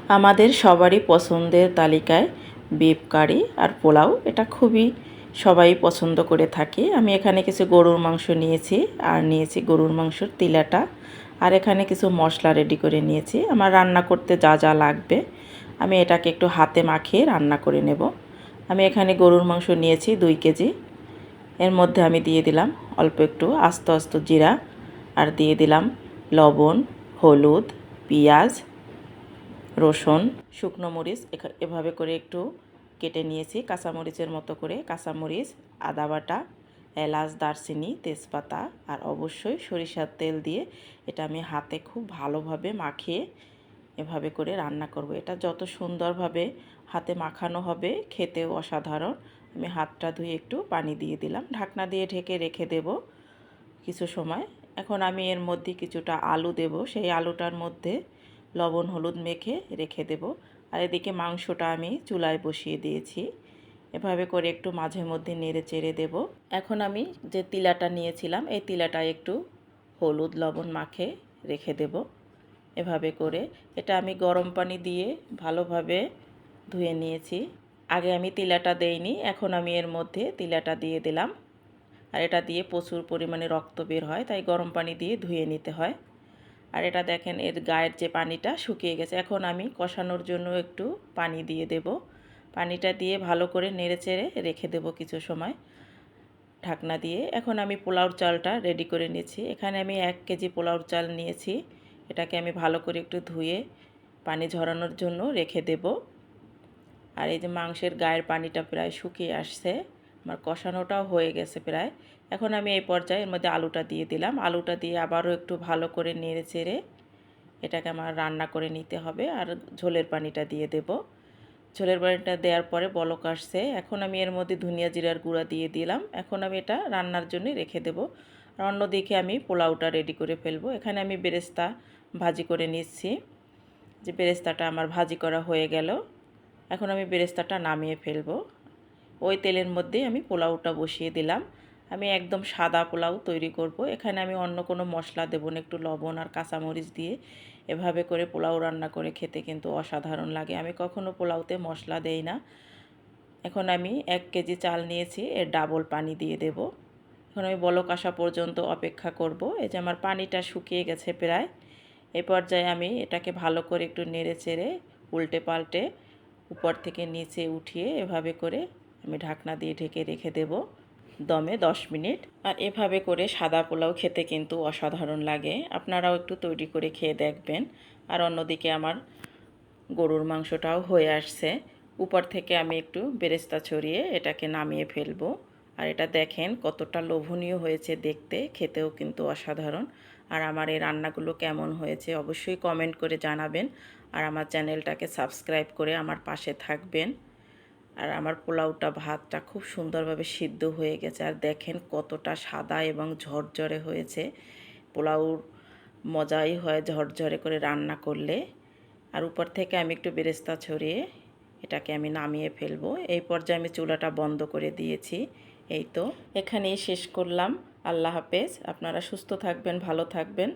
আমাদের সবারই পছন্দের তালিকায় বিফ কারি আর পোলাও এটা খুবই সবাই পছন্দ করে থাকে। আমি এখানে কিছু গরুর মাংস নিয়েছি আর নিয়েছি গরুর মাংসর তিলাটা, আর এখানে কিছু মশলা রেডি করে নিয়েছি। আমার রান্না করতে যা যা লাগবে আমি এটাকে একটু হাতে মাখিয়ে রান্না করে নেব। আমি এখানে গরুর মাংস নিয়েছি 2 কেজি। এর মধ্যে আমি দিয়ে দিলাম অল্প একটু আস্ত আস্ত জিরা, আর দিয়ে দিলাম লবণ, হলুদ, পেঁয়াজ, রসুন, শুকনো মরিচ এভাবে করে একটু কেটে নিয়েছি কাঁচামরিচের মতো করে। কাঁচামরিচ, আদা বাটা, এলাচ, দারচিনি, তেজপাতা আর অবশ্যই সরিষার তেল দিয়ে এটা আমি হাতে খুব ভালোভাবে মাখিয়ে এভাবে করে রান্না করব। এটা যত সুন্দরভাবে হাতে মাখানো হবে খেতেও অসাধারণ। আমি হাতটা ধুয়ে একটু পানি দিয়ে দিলাম, ঢাকনা দিয়ে ঢেকে রেখে দেব কিছু সময়। এখন আমি এর মধ্যে কিছুটা আলু দেব, সেই আলুটার মধ্যে লবণ হলুদ মেখে রেখে দেব। আর এদিকে মাংসটা আমি চুলায় বসিয়ে দিয়েছি, এভাবে করে একটু মাঝে মধ্যে নেড়ে চেড়ে দেব। এখন আমি যে তিলাটা নিয়েছিলাম এই তিলাটা একটু হলুদ লবণ মাখে রেখে দেব। এভাবে করে এটা আমি গরম পানি দিয়ে ভালোভাবে ধুয়ে নিয়েছি। আগে আমি তিলাটা দেইনি, এখন আমি এর মধ্যে তিলাটা দিয়ে দিলাম। আর এটা দিয়ে প্রচুর পরিমাণে রক্ত বের হয়, তাই গরম পানি দিয়ে ধুয়ে নিতে হয়। আর এটা দেখেন এর গায়ের যে পানিটা শুকিয়ে গেছে। এখন আমি কষানোর জন্য একটু পানি দিয়ে দেব। পানিটা দিয়ে ভালো করে নেড়েচেড়ে রেখে দেব কিছু সময় ঢাকনা দিয়ে। এখন আমি পোলাওর চালটা রেডি করে নিয়েছি। এখানে আমি 1 কেজি পোলাওর চাল নিয়েছি। এটাকে আমি ভালো করে একটু ধুয়ে পানি ঝরানোর জন্য রেখে দেব। আর এই যে মাংসের গায়ের পানিটা প্রায় শুকিয়ে আসছে, আমার কষানোটাও হয়ে গেছে প্রায়। এখন আমি এই পর্যায়ে এর মধ্যে আলুটা দিয়ে দিলাম। আলুটা দিয়ে আবারও একটু ভালো করে নেড়ে চেড়ে এটাকে আমার রান্না করে নিতে হবে। আর ঝোলের পানিটা দিয়ে দেব। ঝোলের পানিটা দেওয়ার পরে বলক আসছে, এখন আমি এর মধ্যে ধনিয়া জিরার গুঁড়া দিয়ে দিলাম। এখন আমি এটা রান্নার জন্য রেখে দেব। আর অন্যদিকে আমি পোলাওটা রেডি করে ফেলবো। এখানে আমি বেরেস্তা ভাজি করে নিচ্ছি। যে বেরেস্তাটা আমার ভাজি করা হয়ে গেল, এখন আমি বেরেস্তাটা নামিয়ে ফেলবো। ওই তেলের মধ্যেই আমি পোলাওটা বসিয়ে দিলাম। আমি একদম সাদা পোলাও তৈরি করব। এখানে আমি অন্য কোনো মশলা দেবো না, একটু লবণ আর কাঁচামরিচ দিয়ে এভাবে করে পোলাও রান্না করে খেতে কিন্তু অসাধারণ লাগে। আমি কখনো পোলাওতে মশলা দেই না। এখন আমি 1 কেজি চাল নিয়েছি, এর ডাবল পানি দিয়ে দেব। এখন আমি বলক আসা পর্যন্ত অপেক্ষা করব। এই যে আমার পানিটা শুকিয়ে গেছে প্রায়। এই পর্যায়ে আমি এটাকে ভালো করে একটু নেড়ে চেড়ে উল্টে পাল্টে উপর থেকে নিচে উঠিয়ে এভাবে করে আমি ঢাকনা দিয়ে ঢেকে রেখে দেব দমে 10 মিনিট। আর এভাবে করে সাদা পোলাও খেতে কিন্তু অসাধারণ লাগে। আপনারাও একটু তৈরি করে খেয়ে দেখবেন। আর অন্যদিকে আমার গরুর মাংসটাও হয়ে আসছে। উপর থেকে আমি একটু বেরেস্তা ছড়িয়ে এটাকে নামিয়ে ফেলবো। আর এটা দেখেন কতটা লোভনীয় হয়েছে দেখতে, খেতেও কিন্তু অসাধারণ। আর আমার এই রান্নাগুলো কেমন হয়েছে অবশ্যই কমেন্ট করে জানাবেন। আর আমার চ্যানেলটাকে সাবস্ক্রাইব করে আমার পাশে থাকবেন। আর আমার পোলাওটা ভাতটা খুব সুন্দরভাবে সিদ্ধ হয়ে গেছে। আর দেখেন কতটা সাদা এবং ঝরঝরে হয়েছে। পোলাওর মজাই হয় ঝরঝরে করে রান্না করলে। আর উপর থেকে আমি একটু বেরেস্তা ছড়িয়ে এটাকে আমি নামিয়ে ফেলবো। এই পর্যায়ে আমি চুলাটা বন্ধ করে দিয়েছি। এই তো এখানেই শেষ করলাম। আল্লাহ হাফেজ। আপনারা সুস্থ থাকবেন, ভালো থাকবেন।